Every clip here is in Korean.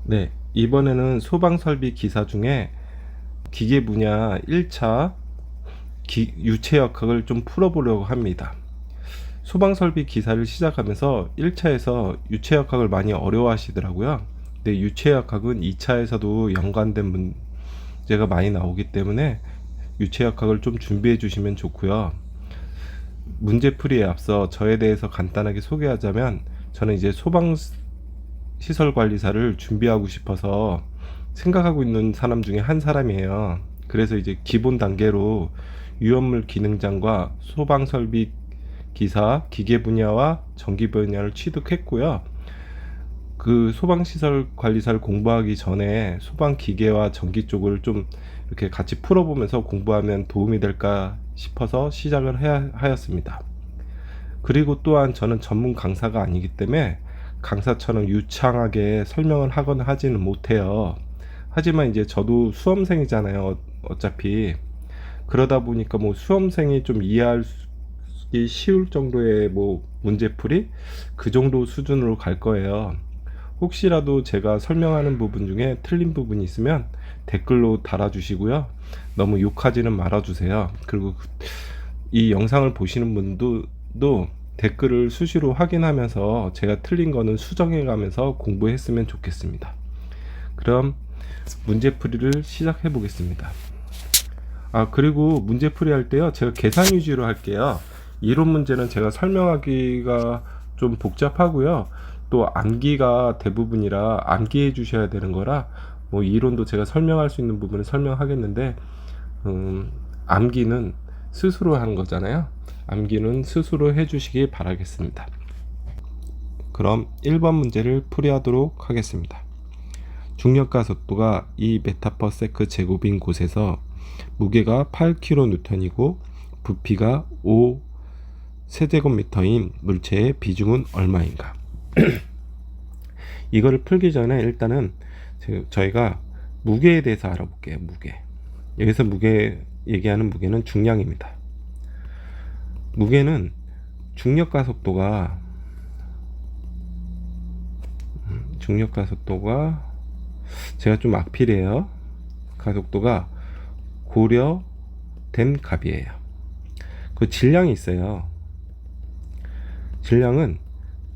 네, 이번에는 소방설비 기사 중에 기계 분야 1차 유체역학을 좀 풀어보려고 합니다. 소방설비 기사를 시작하면서 1차에서 유체역학을 많이 어려워하시더라고요. 근데 유체역학은 2차에서도 연관된 문제가 많이 나오기 때문에 유체역학을 좀 준비해 주시면 좋고요. 문제풀이에 앞서 저에 대해서 간단하게 소개하자면, 저는 이제 시설관리사를 준비하고 싶어서 생각하고 있는 사람 중에 한 사람이에요. 그래서 이제 기본 단계로 유연물 기능장과 소방설비 기사, 기계 분야와 전기 분야를 취득했고요. 그 소방시설 관리사를 공부하기 전에 소방 기계와 전기 쪽을 좀 이렇게 같이 풀어보면서 공부하면 도움이 될까 싶어서 시작을 하였습니다. 그리고 또한 저는 전문 강사가 아니기 때문에 강사처럼 유창하게 설명을 하거나 하지는 못해요. 하지만 이제 저도 수험생이잖아요. 어차피. 그러다 보니까 뭐 수험생이 좀 이해하기 쉬울 정도의 뭐 문제풀이 그 정도 수준으로 갈 거예요. 혹시라도 제가 설명하는 부분 중에 틀린 부분이 있으면 댓글로 달아주시고요. 너무 욕하지는 말아주세요. 그리고 이 영상을 보시는 분도 댓글을 수시로 확인하면서 제가 틀린 거는 수정해 가면서 공부했으면 좋겠습니다. 그럼 문제풀이를 시작해 보겠습니다. 그리고 문제풀이 할 때요, 제가 계산 위주로 할게요. 이론 문제는 제가 설명하기가 좀 복잡하고요. 또 암기가 대부분이라 암기해 주셔야 되는 거라, 뭐 이론도 제가 설명할 수 있는 부분은 설명하겠는데, 암기는 스스로 하는 거잖아요. 암기는 스스로 해 주시기 바라겠습니다. 그럼 1번 문제를 풀이하도록 하겠습니다. 중력가 속도가 2m/s 제곱인 곳에서 무게가 8kN이고 부피가 5 세제곱미터인 물체의 비중은 얼마인가? 이거를 풀기 전에 일단은 저희가 무게에 대해서 알아볼게요. 무게. 여기서 얘기하는 무게는 중량입니다. 무게는 중력가 속도가 제가 좀 악필이에요. 가속도가 고려된 값이에요. 그 질량이 있어요. 질량은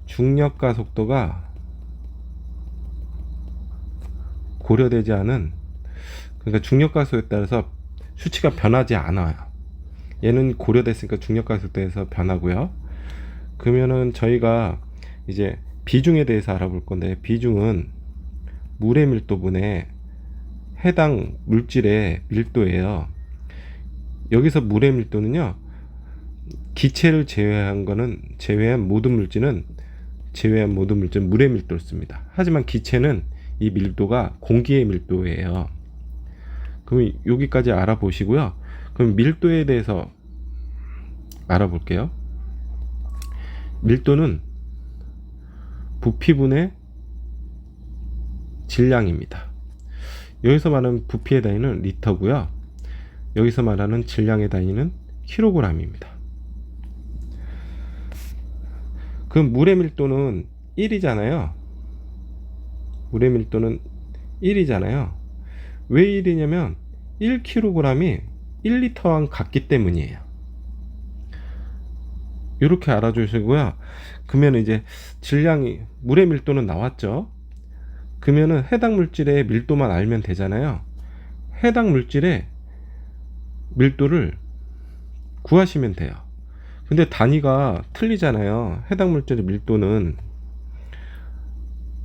중력가 속도가 고려되지 않은, 그러니까 중력가 속도에 따라서 수치가 변하지 않아요. 얘는 고려됐으니까 중력가 속도에서 변하고요. 그러면은 저희가 이제 비중에 대해서 알아볼 건데, 비중은 물의 밀도분의 해당 물질의 밀도예요. 여기서 물의 밀도는요, 기체를 제외한 모든 물질은 물의 밀도를 씁니다. 하지만 기체는 이 밀도가 공기의 밀도예요. 그럼 여기까지 알아보시고요. 그럼 밀도에 대해서 알아볼게요. 밀도는 부피분의 질량입니다. 여기서 말하는 부피의 단위는 리터고요. 여기서 말하는 질량의 단위는 킬로그램입니다. 그럼 물의 밀도는 1이잖아요. 물의 밀도는 1이잖아요. 왜 1이냐면 1kg이 1리터랑 같기 때문이에요. 이렇게 알아주시고요. 그러면 이제 물의 밀도는 나왔죠. 그러면은 해당 물질의 밀도만 알면 되잖아요. 해당 물질의 밀도를 구하시면 돼요. 근데 단위가 틀리잖아요. 해당 물질의 밀도는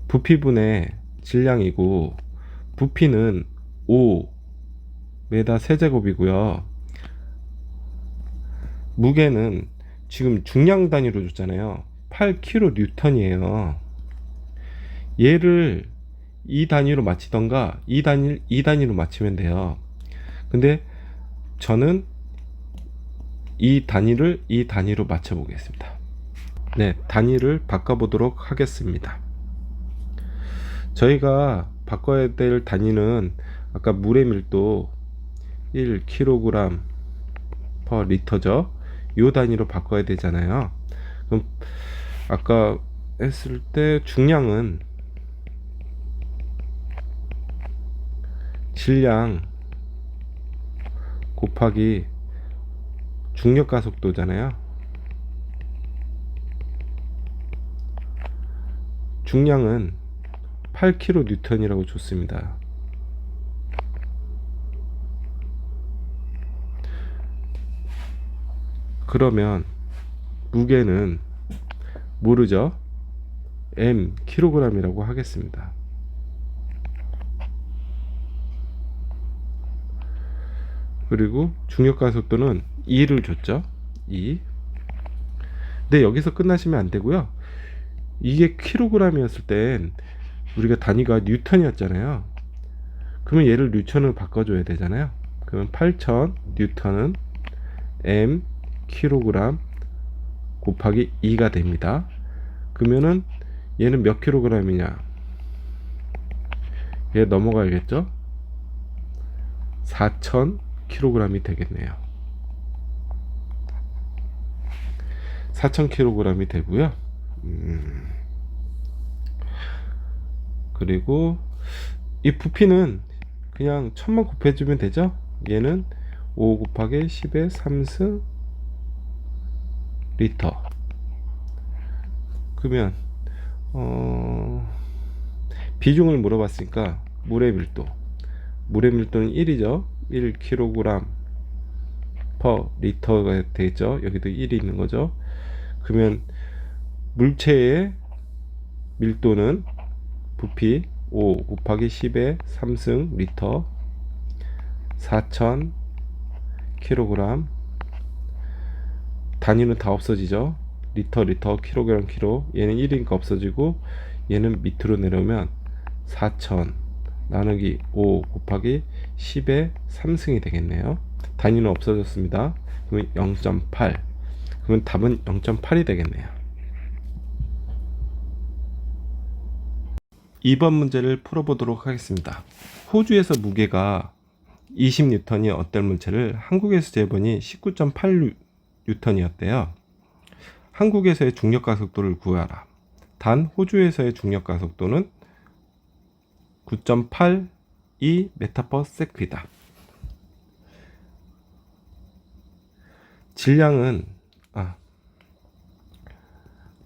부피분의 질량이고, 부피는 5m 세제곱이고요. 무게는 지금 중량 단위로 줬잖아요. 8kN이에요. 얘를 이 단위로 맞히던가 이 단위로 맞추면 돼요. 근데 저는 이 단위로 맞춰 보겠습니다. 네, 단위를 바꿔 보도록 하겠습니다. 저희가 바꿔야 될 단위는 아까 물의 밀도 1kg/L죠. 이 단위로 바꿔야 되잖아요. 그럼 아까 했을 때 중량은 질량 곱하기 중력 가속도잖아요. 중량은 8kN이라고 줬습니다. 그러면 무게는 모르죠? m kg이라고 하겠습니다. 그리고 중력 가속도는 2를 줬죠. 2. 근데 여기서 끝나시면 안 되고요. 이게 kg이었을 땐 우리가 단위가 뉴턴이었잖아요. 그러면 얘를 뉴턴으로 바꿔줘야 되잖아요. 그러면 8000 뉴턴은 m kg 곱하기 2가 됩니다. 그러면은 얘는 몇 kg이냐? 얘 넘어가야겠죠? 4000kg이 되겠네요. 4000kg이 되고요. 그리고 이 부피는 그냥 1000만 곱해주면 되죠. 얘는 5 곱하기 10의 3승 리터. 그러면 비중을 물어봤으니까 물의 밀도는 1이죠. 1kg per 리터가 되겠죠. 여기도 1이 있는 거죠. 그러면 물체의 밀도는 부피 5 곱하기 10의 3승 리터 4000kg. 단위는 다 없어지죠. 리터, 킬로그램, 얘는 1이니까 없어지고 얘는 밑으로 내려오면 4000 나누기 5 곱하기 10의 3승이 되겠네요. 단위는 없어졌습니다. 그러면 0.8. 그러면 답은 0.8이 되겠네요. 2번 문제를 풀어보도록 하겠습니다. 호주에서 무게가 20N이 어떤 물체를 한국에서 재보니 19.8N이었대요. 한국에서의 중력 가속도를 구하라. 단 호주에서의 중력 가속도는 9.82 m/s이다.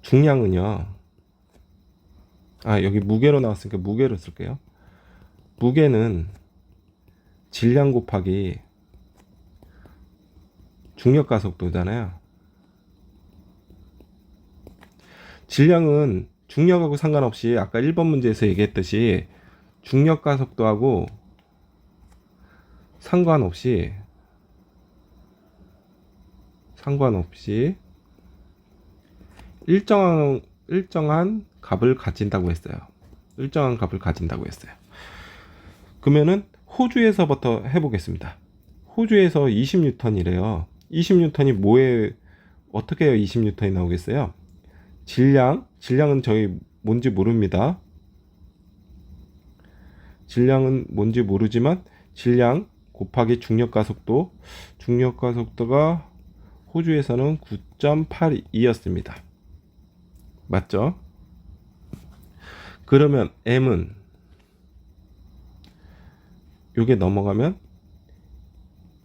중량은요. 여기 무게로 나왔으니까 무게로 쓸게요. 무게는 질량 곱하기 중력 가속도잖아요. 질량은 중력하고 상관없이 아까 1번 문제에서 얘기했듯이 중력 가속도하고 상관없이 일정한 값을 가진다고 했어요. 그러면은 호주에서부터 해보겠습니다. 호주에서 20N이래요. 20N이 어떻게 해야 20N이 나오겠어요? 질량은 저희 뭔지 모릅니다. 질량은 뭔지 모르지만 질량 곱하기 중력 가속도가 호주에서는 9.82였습니다. 맞죠? 그러면 m은 요게 넘어가면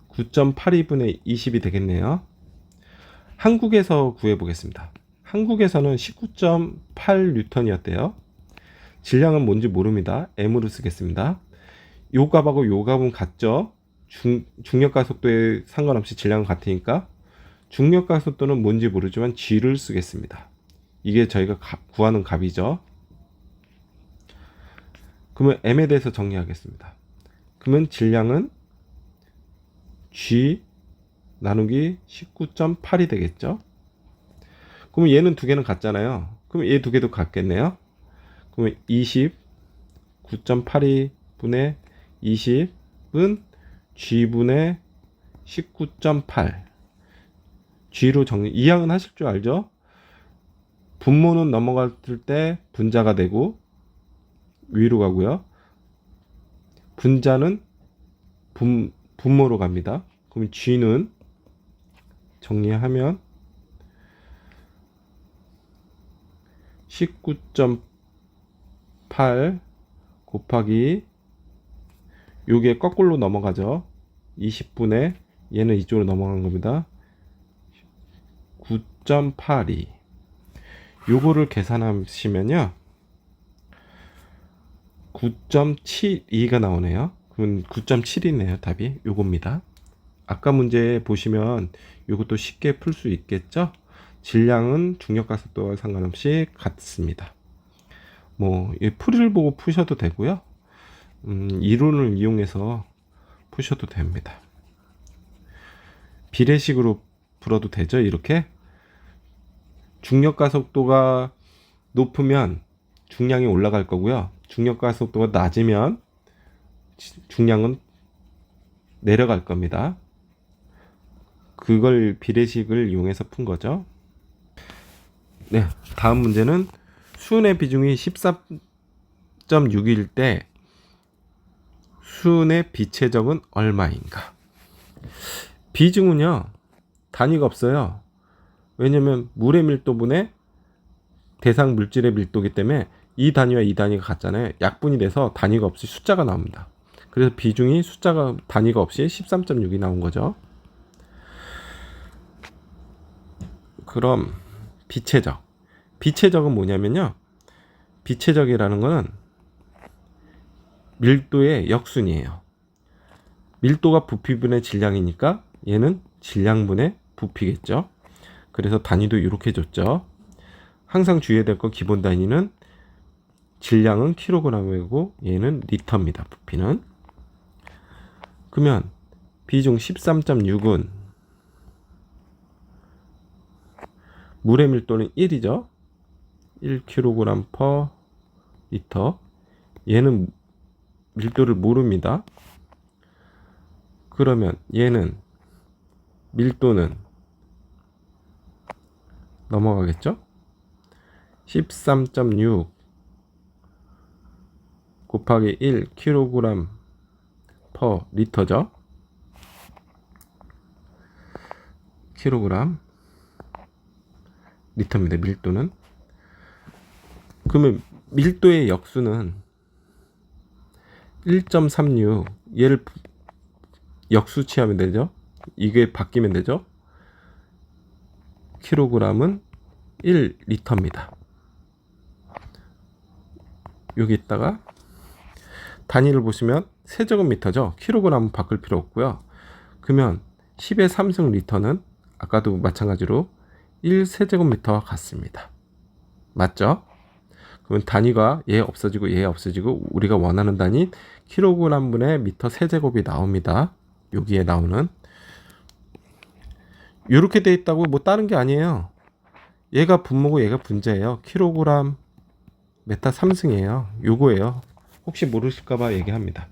9.82분의 20이 되겠네요. 한국에서 구해보겠습니다. 한국에서는 19.8N이었대요. 질량은 뭔지 모릅니다. m으로 쓰겠습니다. 요 값하고 요 값은 같죠? 중력 가속도에 상관없이 질량은 같으니까 중력 가속도는 뭔지 모르지만 g를 쓰겠습니다. 이게 저희가 구하는 값이죠. 그러면 m에 대해서 정리하겠습니다. 그러면 질량은 g 나누기 19.8이 되겠죠. 그러면 얘는 두 개는 같잖아요. 그럼 얘 두 개도 같겠네요. 그러면 9.82 분의 20은 g분의 19.8 g로 정리. 이항은 하실 줄 알죠? 분모는 넘어갔을 때 분자가 되고 위로 가고요. 분자는 분모로 갑니다. 그럼 g는 정리하면 19.8 곱하기 요게 거꾸로 넘어가죠. 20분에 얘는 이쪽으로 넘어간 겁니다. 9.82. 요거를 계산하시면요 9.72가 나오네요. 그럼 9.7이네요. 답이 요겁니다. 아까 문제 보시면 요것도 쉽게 풀 수 있겠죠. 질량은 중력가속도와 상관없이 같습니다. 뭐 풀이를 보고 푸셔도 되고요. 이론을 이용해서 푸셔도 됩니다. 비례식으로 풀어도 되죠. 이렇게 중력가속도가 높으면 중량이 올라갈 거고요. 중력가속도가 낮으면 중량은 내려갈 겁니다. 그걸 비례식을 이용해서 푼 거죠. 네, 다음 문제는 수은의 비중이 14.6일 때 수은의 비체적은 얼마인가? 비중은요 단위가 없어요. 왜냐면 물의 밀도분의 대상 물질의 밀도이기 때문에 이 단위와 이 단위가 같잖아요. 약분이 돼서 단위가 없이 숫자가 나옵니다. 그래서 비중이 숫자가 단위가 없이 13.6이 나온 거죠. 그럼 비체적. 비체적은 뭐냐면요. 비체적이라는 거는 밀도의 역순이에요. 밀도가 부피분의 질량이니까 얘는 질량분의 부피겠죠. 그래서 단위도 이렇게 줬죠. 항상 주의해야 될 건 기본 단위는 질량은 킬로그램이고 얘는 리터입니다. 부피는. 그러면 비중 13.6은 물의 밀도는 1이죠. 1kg per 리터. 얘는 밀도를 모릅니다. 그러면 얘는 밀도는 넘어가겠죠? 13.6 곱하기 1kg per 리터죠. 킬로그램 리터입니다. 밀도는. 그러면 밀도의 역수는 1.36 얘를 역수 취하면 되죠. 이게 바뀌면 되죠. 킬로그램은 1리터입니다. 여기 있다가 단위를 보시면 세제곱미터죠. 킬로그램은 바꿀 필요 없고요. 그러면 10의 3승 리터는 아까도 마찬가지로 1세제곱미터와 같습니다. 맞죠? 그러면 단위가 얘 없어지고 얘 없어지고 우리가 원하는 단위 킬로그램 분의 미터 세제곱이 나옵니다. 여기에 나오는 이렇게 돼 있다고 뭐 다른 게 아니에요. 얘가 분모고 얘가 분자예요. 킬로그램 메타 3승이에요. 요거예요. 혹시 모르실까봐 얘기합니다.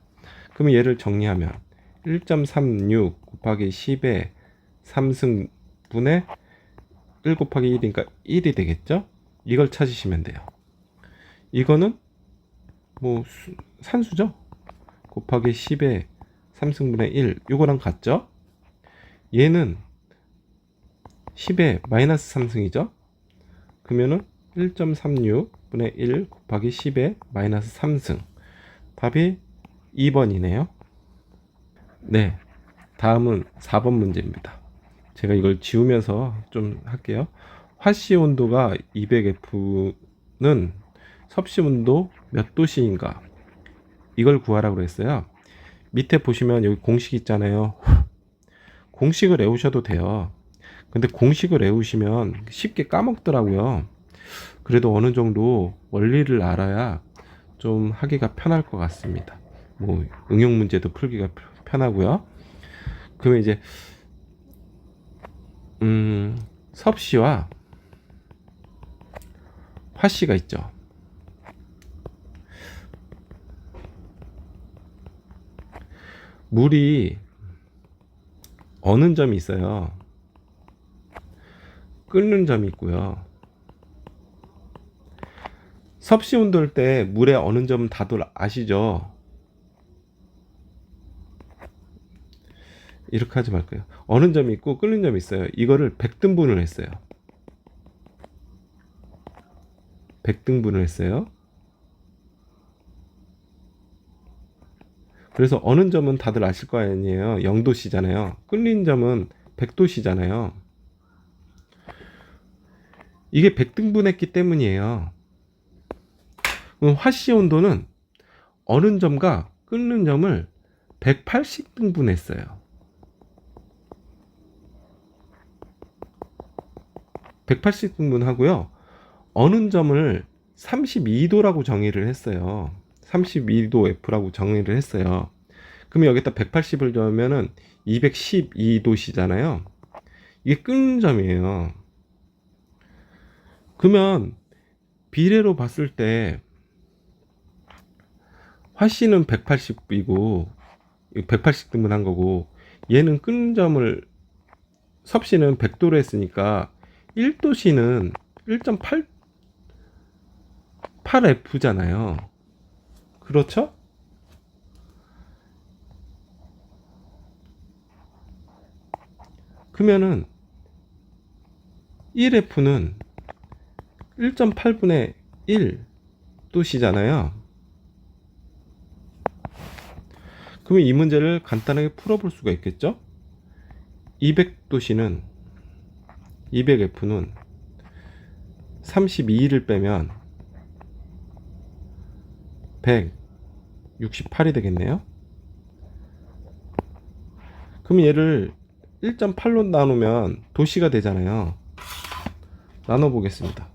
그러면 얘를 정리하면 1.36 곱하기 10의 3승분의 1 곱하기 1이니까 1이 되겠죠? 이걸 찾으시면 돼요. 이거는 뭐 산수죠? 곱하기 10의 3승분의 1 요거랑 같죠? 얘는 10의 마이너스 3승이죠? 그러면은 1.36분의 1 곱하기 10의 마이너스 3승 답이 2번이네요. 네, 다음은 4번 문제입니다. 제가 이걸 지우면서 좀 할게요. 화씨 온도가 200F는 섭씨 온도 몇 도씨인가? 이걸 구하라고 했어요. 밑에 보시면 여기 공식 있잖아요. 공식을 외우셔도 돼요. 근데 공식을 외우시면 쉽게 까먹더라고요. 그래도 어느 정도 원리를 알아야 좀 하기가 편할 것 같습니다. 뭐 응용 문제도 풀기가 편하고요. 그러면 이제 섭씨와 화씨가 있죠. 물이 어는 점이 있어요. 끓는 점이 있고요. 섭씨 온도일 때 물의 어는 점 다들 아시죠? 이렇게 하지 말까요? 어는 점이 있고 끓는 점이 있어요. 이거를 100등분을 했어요. 100등분을 했어요. 그래서 어는 점은 다들 아실 거 아니에요. 0도씨잖아요. 끓는 점은 100도씨잖아요. 이게 100등분했기 때문이에요. 그럼 화씨 온도는 어는 점과 끓는 점을 180등분했어요. 180등분 하고요. 어는 점을 32도라고 정의를 했어요. 32도 F라고 정의를 했어요. 그럼 여기다 180을 넣으면은 212도씨잖아요. 이게 끓는 점이에요. 그러면 비례로 봤을 때 화씨는 180이고 180등분 한 거고, 얘는 끓는 점을 섭씨는 100도로 했으니까 1도씨는 1.8F잖아요. 그렇죠? 그러면은 1F는 1.8분의 1도씨잖아요. 그러면 이 문제를 간단하게 풀어볼 수가 있겠죠? 200도씨는 200F는 32를 빼면 168이 되겠네요. 그럼 얘를 1.8로 나누면 도씨가 되잖아요. 나눠 보겠습니다.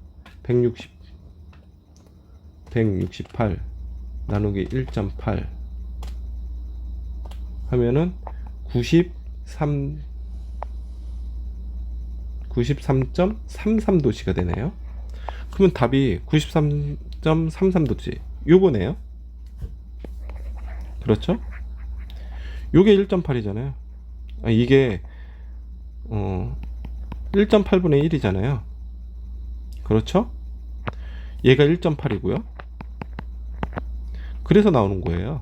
168 나누기 1.8 하면은 93.33도씨가 되네요. 그러면 답이 93.33도씨 요거네요. 그렇죠? 요게 1.8이잖아요. 이게 1.8분의 1이잖아요. 그렇죠? 얘가 1.8이고요. 그래서 나오는 거예요.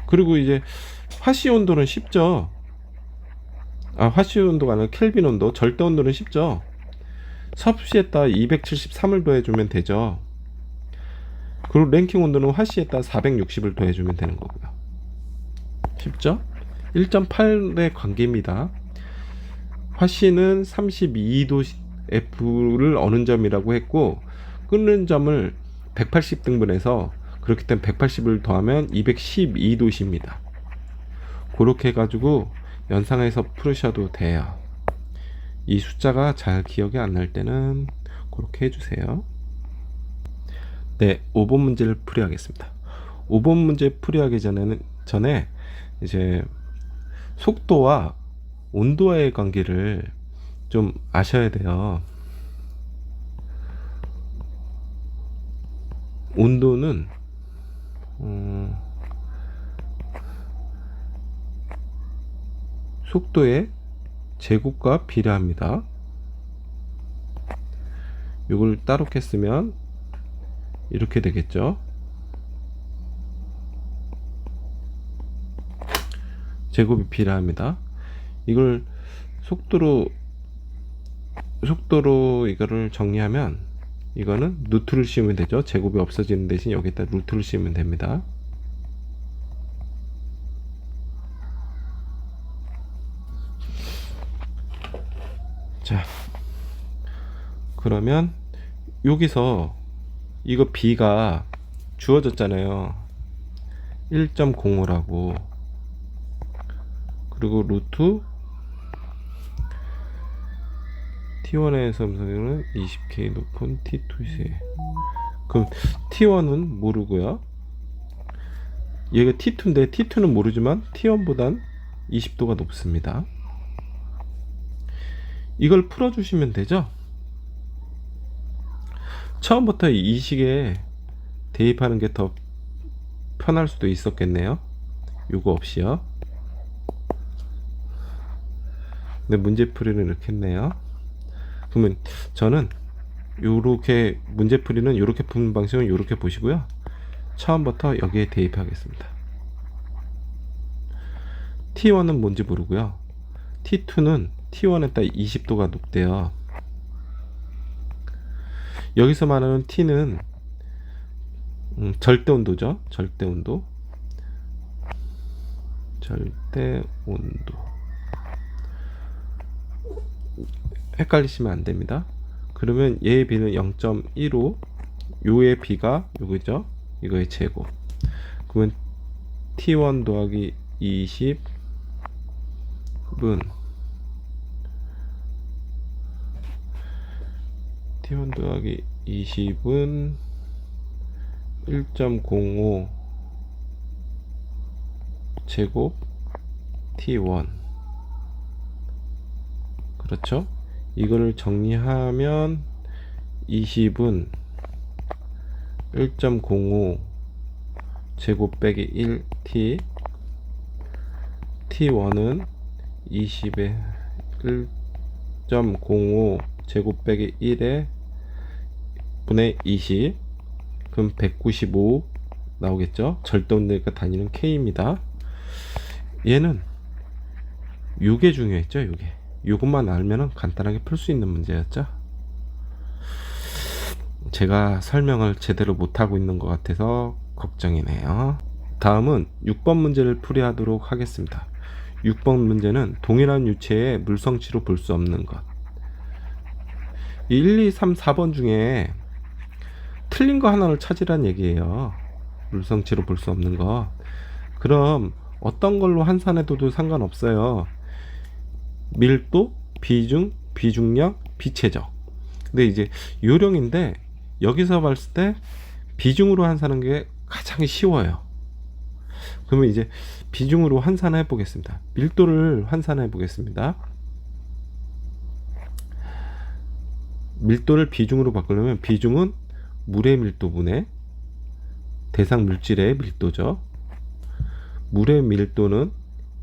그리고 이제 화씨 온도는 쉽죠. 화씨 온도가 아니라 켈빈 온도, 절대 온도는 쉽죠. 섭씨에다 273을 더해주면 되죠. 그리고 랭킹 온도는 화씨에다 460을 더해주면 되는 거고요. 쉽죠? 1.8의 관계입니다. 화씨는 32도 F를 어는 점이라고 했고, 끓는 점을 180등분해서 그렇기 때문에 180을 더하면 212도씨입니다. 그렇게 해가지고 연상해서 풀으셔도 돼요. 이 숫자가 잘 기억이 안 날 때는 그렇게 해주세요. 네, 5번 문제를 풀이하겠습니다. 5번 문제 풀이하기 전에 이제 속도와 온도와의 관계를 좀 아셔야 돼요. 온도는 속도의 제곱과 비례합니다. 이걸 따로 깼으면 이렇게 되겠죠. 제곱이 비례합니다. 이걸 속도로 이거를 정리하면 이거는 루트를 씌우면 되죠. 제곱이 없어지는 대신 여기다 루트를 씌우면 됩니다. 자, 그러면 여기서 이거 b가 주어졌잖아요. 1.05라고. 그리고 루트 T1에서 음성은 20K 높은 T2세. 그럼 T1은 모르고요. 얘가 T2인데 T2는 모르지만 T1보단 20도가 높습니다. 이걸 풀어주시면 되죠. 처음부터 이 식에 대입하는 게 더 편할 수도 있었겠네요. 요거 없이요. 근데 문제풀이는 이렇게 했네요. 그러면 저는 요렇게 문제풀이는 요렇게 푸는 방식은 요렇게 보시고요. 처음부터 여기에 대입하겠습니다. T1은 뭔지 모르고요. T2는 T1에다 20도가 높대요. 여기서 말하는 T는 절대 온도죠. 절대 온도. 절대 온도. 헷갈리시면 안 됩니다. 그러면 얘의 B는 0.15, 요의 B가 요거죠. 이거의 제곱. 그러면 T1 더하기 20은 T1 더하기 20은 1.05 제곱 T1. 그렇죠? 이거를 정리하면 20은 1.05 제곱 빼기 1t, T1은 20에 1.05 제곱 빼기 1에 분의 20, 그럼 195 나오겠죠? 절대 온도니까 단위는 K입니다. 얘는 요게 중요했죠. 요것만 알면은 간단하게 풀 수 있는 문제였죠. 제가 설명을 제대로 못하고 있는 것 같아서 걱정이네요. 다음은 6번 문제를 풀이하도록 하겠습니다. 6번 문제는 동일한 유체의 물성치로 볼 수 없는 것. 1, 2, 3, 4번 중에 틀린 거 하나를 찾으란 얘기예요. 물성치로 볼 수 없는 거. 그럼 어떤 걸로 환산해도 상관없어요. 밀도, 비중, 비중력, 비체적. 근데 이제 요령인데 여기서 봤을 때 비중으로 환산하는 게 가장 쉬워요. 그러면 이제 비중으로 환산해 보겠습니다. 밀도를 환산해 보겠습니다. 밀도를 비중으로 바꾸려면 비중은 물의 밀도분의 대상 물질의 밀도죠. 물의 밀도는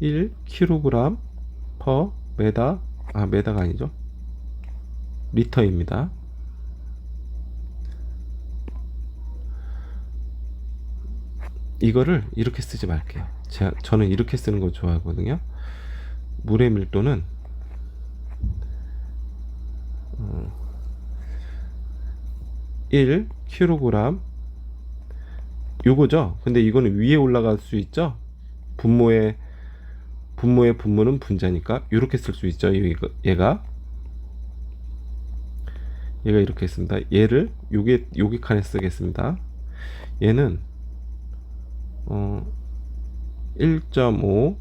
1kg per 메다, 메다가 아니죠. 리터입니다. 이거를 이렇게 쓰지 말게요. 저는 이렇게 쓰는 거 좋아하거든요. 물의 밀도는 1kg 요거죠. 근데 이거는 위에 올라갈 수 있죠. 분모의 분모는 분자니까 이렇게 쓸 수 있죠. 얘가 이렇게 했습니다. 얘를 여기 칸에 쓰겠습니다. 얘는 1.5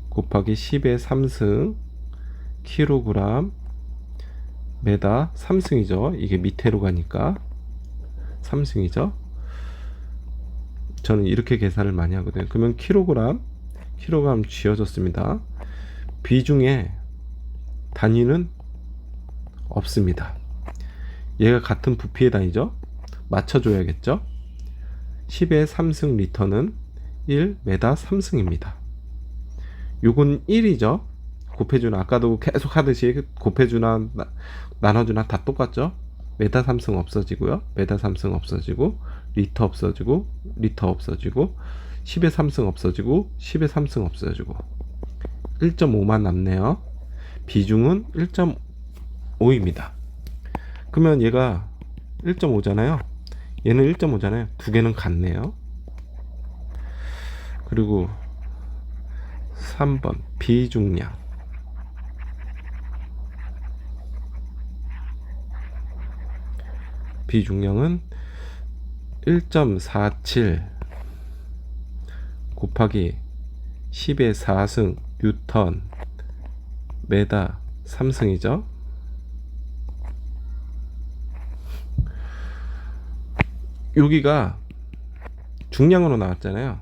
곱하기 10의 3승 kg 메다 3승이죠. 이게 밑으로 가니까 3승이죠. 저는 이렇게 계산을 많이 하거든요. 그러면 킬로그램 쥐어졌습니다. 비중의 단위는 없습니다. 얘가 같은 부피의 단위죠. 맞춰줘야겠죠. 10의 3승 리터는 1 메다 3승입니다. 요건 1이죠. 곱해주나 아까도 계속 하듯이 곱해주나 나눠주나 다 똑같죠. 메다 3승 없어지고요. 메다 3승 없어지고 리터 없어지고 리터 없어지고 10의 3승 없어지고 10의 3승 없어지고 1.5만 남네요. 비중은 1.5입니다. 그러면 얘가 1.5잖아요. 얘는 1.5잖아요. 두 개는 같네요. 그리고 3번 비중량. 비중량은 1.47 곱하기 10의 4승 뉴턴 메다 3승이죠. 여기가 중량으로 나왔잖아요.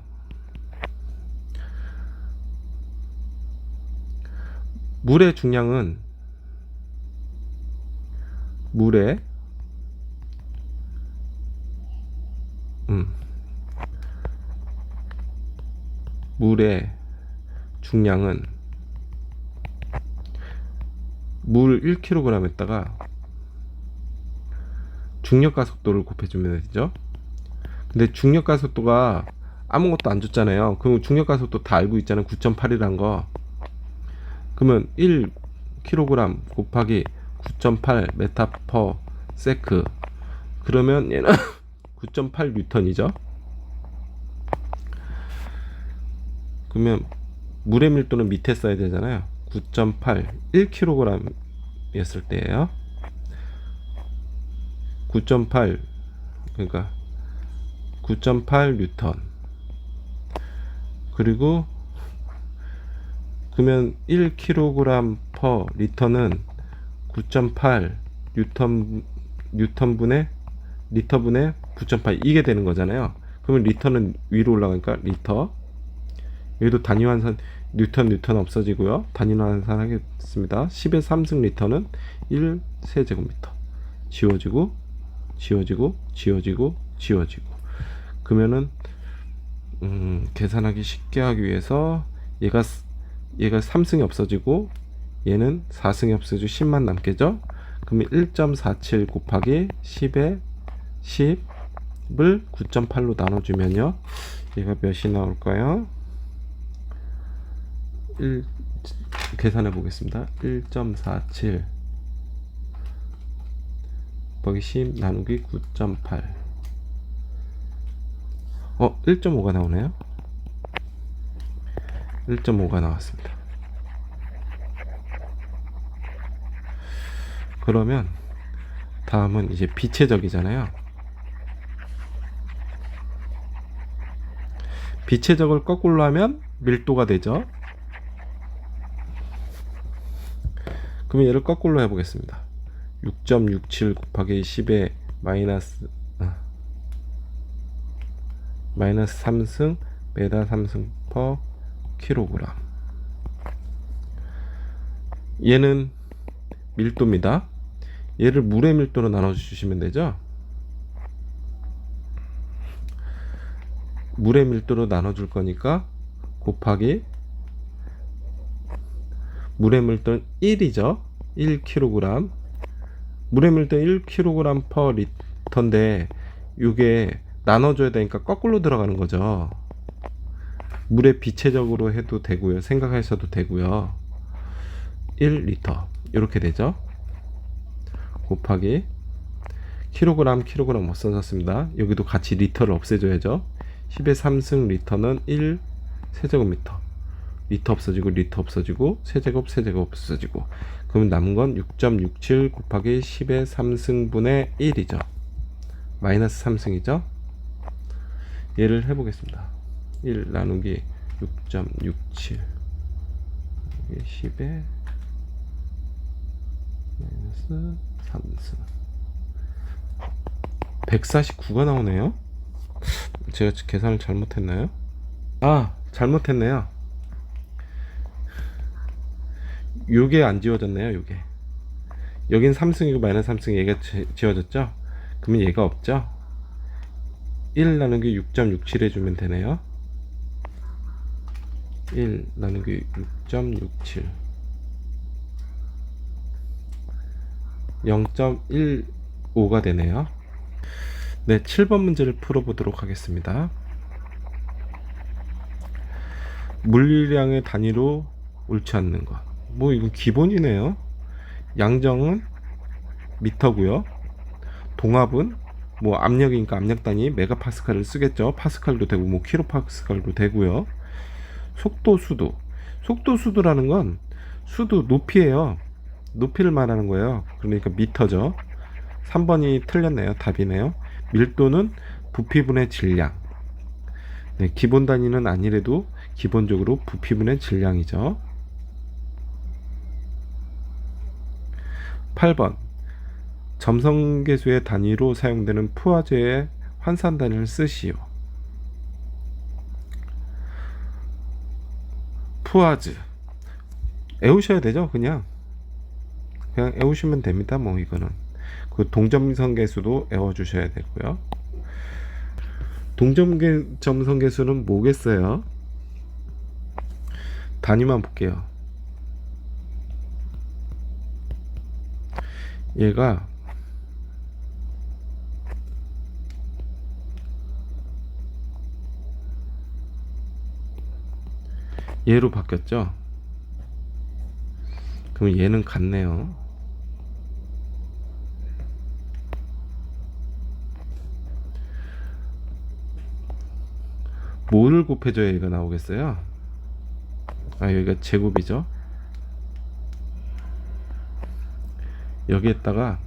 물의 중량은 물의 중량은 물 1kg에다가 중력가속도를 곱해주면 되죠. 근데 중력가속도가 아무것도 안 줬잖아요. 그럼 중력가속도 다 알고 있잖아요. 9.8이란 거. 그러면 1kg 곱하기 9.8 메타 퍼 세크. 그러면 얘는 9.8 뉴턴이죠. 그러면 물의 밀도는 밑에 써야 되잖아요. 9.8 1kg 였을 때예요. 9.8 그러니까 9.8 뉴턴. 그리고 그러면 1kg per 리터는 9.8 뉴턴분의 리터분의 9.8 이게 되는 거잖아요. 그러면 리터는 위로 올라가니까 리터. 여기도 단위 환산 뉴턴 없어지고요. 단위 환산 하겠습니다. 10의 3승 리터는 1 세제곱미터. 지워지고 그러면은 계산하기 쉽게 하기 위해서 얘가 3승이 없어지고 얘는 4승이 없어지고 10만 남겠죠. 그러면 1.47 곱하기 10의 10을 9.8로 나눠주면요, 얘가 몇이 나올까요? 계산해 보겠습니다. 1.47 곱하기 10 나누기 9.8 1.5가 나오네요. 1.5가 나왔습니다. 그러면 다음은 이제 비체적이잖아요. 비체적을 거꾸로 하면 밀도가 되죠. 그러면 얘를 거꾸로 해보겠습니다. 6.67 곱하기 10의 마이너스 3승 메다 3승 per 킬로그램. 얘는 밀도입니다. 얘를 물의 밀도로 나눠주시면 되죠. 물의 밀도로 나눠줄 거니까 곱하기 물의 밀도는 1이죠. 1kg. 물의 밀도 1kg per 리터인데 이게 나눠줘야 되니까 거꾸로 들어가는 거죠. 물의 비체적으로 해도 되고요. 생각하셔도 되고요. 1리터 이렇게 되죠. 곱하기 킬로그램 못 써졌습니다. 여기도 같이 리터를 없애줘야죠. 10의 3승 리터는 1 세제곱미터. 리터 없어지고 세제곱 없어지고 그러면 남은 건 6.67 곱하기 10의 3승분의 1이죠. 마이너스 3승이죠. 얘를 해보겠습니다. 1 나누기 6.67 10의 마이너스 3승 149가 나오네요. 제가 계산을 잘못했나요? 잘못했네요. 요게 안 지워졌네요. 요게 여긴 3승이고 마이너스 3승 얘가 지워졌죠. 그러면 얘가 없죠. 1 나누기 6.67 해주면 되네요. 1 나누기 6.67 0.15가 되네요. 네, 7번 문제를 풀어보도록 하겠습니다. 물리량의 단위로 옳지 않는 것. 뭐 이건 기본이네요. 양정은 미터고요. 동압은 뭐 압력이니까 압력 단위 메가파스칼을 쓰겠죠. 파스칼도 되고 뭐 킬로파스칼도 되고요. 속도수도라는 건 수도 높이에요. 높이를 말하는 거예요. 그러니까 미터죠. 3번이 틀렸네요. 답이네요. 밀도는 부피분의 질량. 네, 기본 단위는 아니래도 기본적으로 부피분의 질량이죠. 8번 점성계수의 단위로 사용되는 푸아제의 환산 단위를 쓰시오. 푸아즈 외우셔야 되죠. 그냥 외우시면 됩니다. 뭐 이거는 그 동점성계수도 외워주셔야 되고요. 동점성계수는 뭐겠어요? 단위만 볼게요. 얘가 얘로 바뀌었죠. 그럼 얘는 같네요. 뭐를 곱해줘야 얘가 나오겠어요? 아, 여기가 제곱이죠. 여기에다가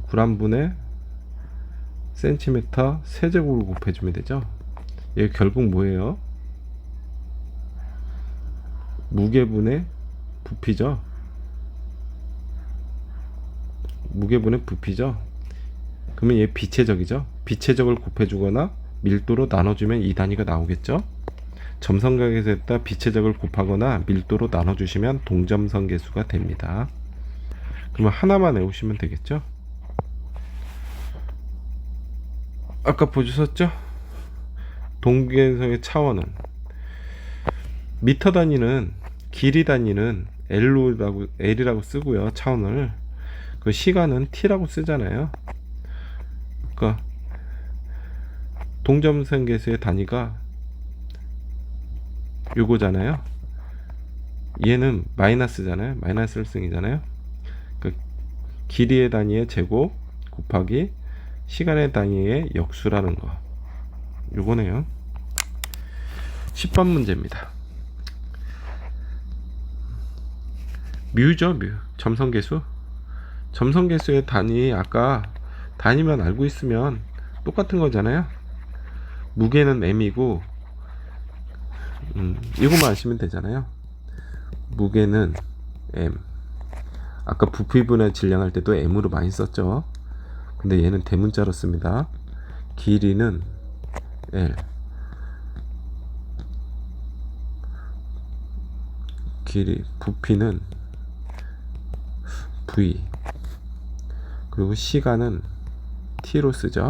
g분의 센티미터 세제곱을 곱해주면 되죠. 얘 결국 뭐예요? 무게분의 부피죠. 무게분의 부피죠. 그러면 얘 비체적이죠. 비체적을 곱해주거나 밀도로 나눠주면 이 단위가 나오겠죠. 점성계수에다 비체적을 곱하거나 밀도로 나눠주시면 동점성계수가 됩니다. 그러면 하나만 외우시면 되겠죠. 아까 보셨죠? 동계성의 차원은 미터 단위는 길이 단위는 L이라고 쓰고요. 차원을 그 시간은 T라고 쓰잖아요. 그러니까 동점성계수의 단위가 요거잖아요. 얘는 마이너스잖아요. 마이너스 1승이잖아요. 그 길이의 단위의 제곱 곱하기 시간의 단위의 역수라는 거, 요거네요. 10번 문제입니다. 뮤죠, 뮤. 점성계수. 점성계수의 단위, 아까 단위만 알고 있으면 똑같은 거잖아요. 무게는 m이고, 이것만 아시면 되잖아요. 무게는 m. 아까 부피분의 질량할 때도 m으로 많이 썼죠. 근데 얘는 대문자로 씁니다. 길이는 L. 부피는 V. 그리고 시간은 T로 쓰죠.